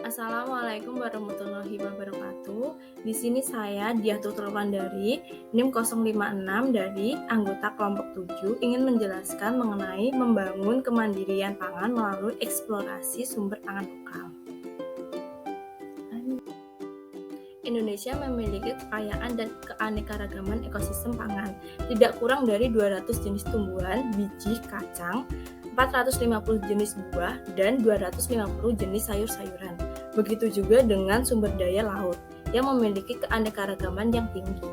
Assalamualaikum warahmatullahi wabarakatuh. Di sini saya Diah Tutul Wandari, NIM 056 dari anggota kelompok 7 ingin menjelaskan mengenai membangun kemandirian pangan melalui eksplorasi sumber pangan lokal. Indonesia memiliki kekayaan dan keanekaragaman ekosistem pangan. Tidak kurang dari 200 jenis tumbuhan, biji, kacang, 450 jenis buah, dan 250 jenis sayur-sayuran. Begitu juga dengan sumber daya laut yang memiliki keanekaragaman yang tinggi.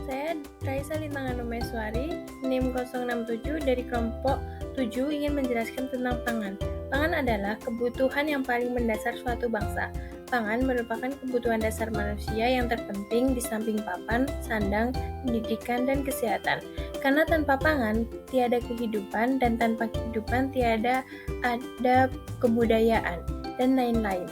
Saya Raisa Lintangan Umeswari, NIM 067 dari kelompok 7 ingin menjelaskan tentang pangan. Pangan adalah kebutuhan yang paling mendasar suatu bangsa. Pangan merupakan kebutuhan dasar manusia yang terpenting di samping papan, sandang, pendidikan, dan kesehatan. Karena tanpa pangan, tiada kehidupan, dan tanpa kehidupan tiada ada kebudayaan, dan lain-lain.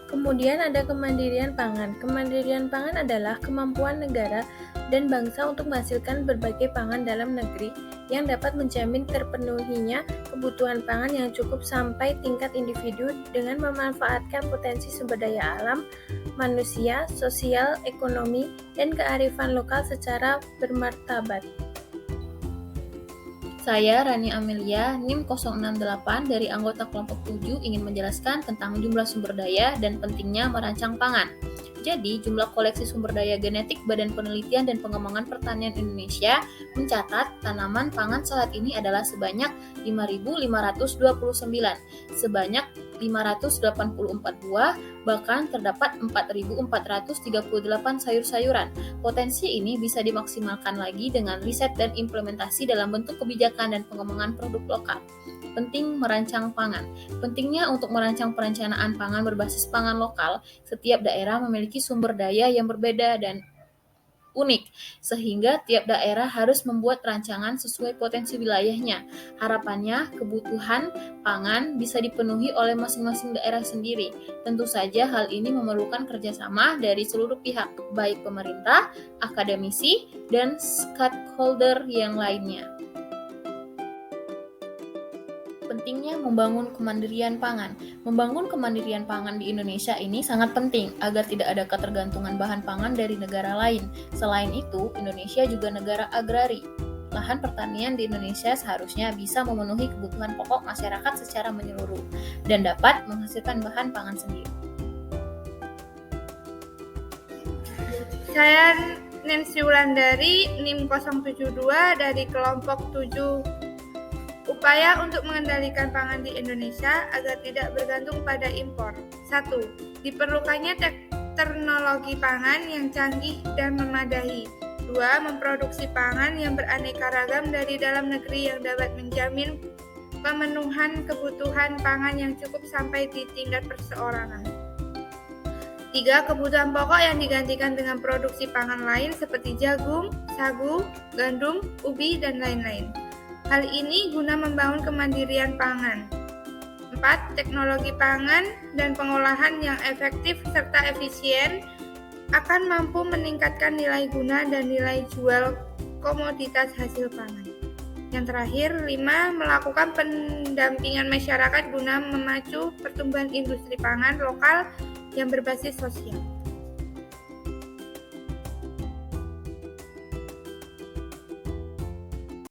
Kemudian ada kemandirian pangan. Kemandirian pangan adalah kemampuan negara dan bangsa untuk menghasilkan berbagai pangan dalam negeri yang dapat menjamin terpenuhinya kebutuhan pangan yang cukup sampai tingkat individu dengan memanfaatkan potensi sumber daya alam, manusia, sosial, ekonomi, dan kearifan lokal secara bermartabat. Saya Rani Amelia, NIM 068 dari anggota kelompok 7 ingin menjelaskan tentang jumlah sumber daya dan pentingnya merancang pangan. Jadi, jumlah koleksi sumber daya genetik Badan Penelitian dan Pengembangan Pertanian Indonesia mencatat tanaman pangan saat ini adalah sebanyak 5.529, sebanyak 584 buah, bahkan terdapat 4.438 sayur-sayuran. Potensi ini bisa dimaksimalkan lagi dengan riset dan implementasi dalam bentuk kebijakan dan pengembangan produk lokal. Penting merancang pangan. Pentingnya untuk merancang perencanaan pangan berbasis pangan lokal, setiap daerah memiliki sumber daya yang berbeda dan unik, sehingga tiap daerah harus membuat rancangan sesuai potensi wilayahnya. Harapannya, kebutuhan pangan bisa dipenuhi oleh masing-masing daerah sendiri. Tentu saja hal ini memerlukan kerjasama dari seluruh pihak, baik pemerintah, akademisi, dan stakeholder yang lainnya. Pentingnya membangun kemandirian pangan. Membangun kemandirian pangan di Indonesia ini sangat penting agar tidak ada ketergantungan bahan pangan dari negara lain. Selain itu, Indonesia juga negara agrari. Lahan pertanian di Indonesia seharusnya bisa memenuhi kebutuhan pokok masyarakat secara menyeluruh dan dapat menghasilkan bahan pangan sendiri. Saya Nancy Wulandari, NIM 072 dari kelompok 7. Upaya untuk mengendalikan pangan di Indonesia agar tidak bergantung pada impor. 1. Diperlukannya teknologi pangan yang canggih dan memadai. 2. Memproduksi pangan yang beraneka ragam dari dalam negeri yang dapat menjamin pemenuhan kebutuhan pangan yang cukup sampai di tingkat perseorangan. 3. Kebutuhan pokok yang digantikan dengan produksi pangan lain seperti jagung, sagu, gandum, ubi, dan lain-lain. Hal ini guna membangun kemandirian pangan. 4. Teknologi pangan dan pengolahan yang efektif serta efisien akan mampu meningkatkan nilai guna dan nilai jual komoditas hasil pangan. Yang terakhir, 5. Melakukan pendampingan masyarakat guna memacu pertumbuhan industri pangan lokal yang berbasis sosial.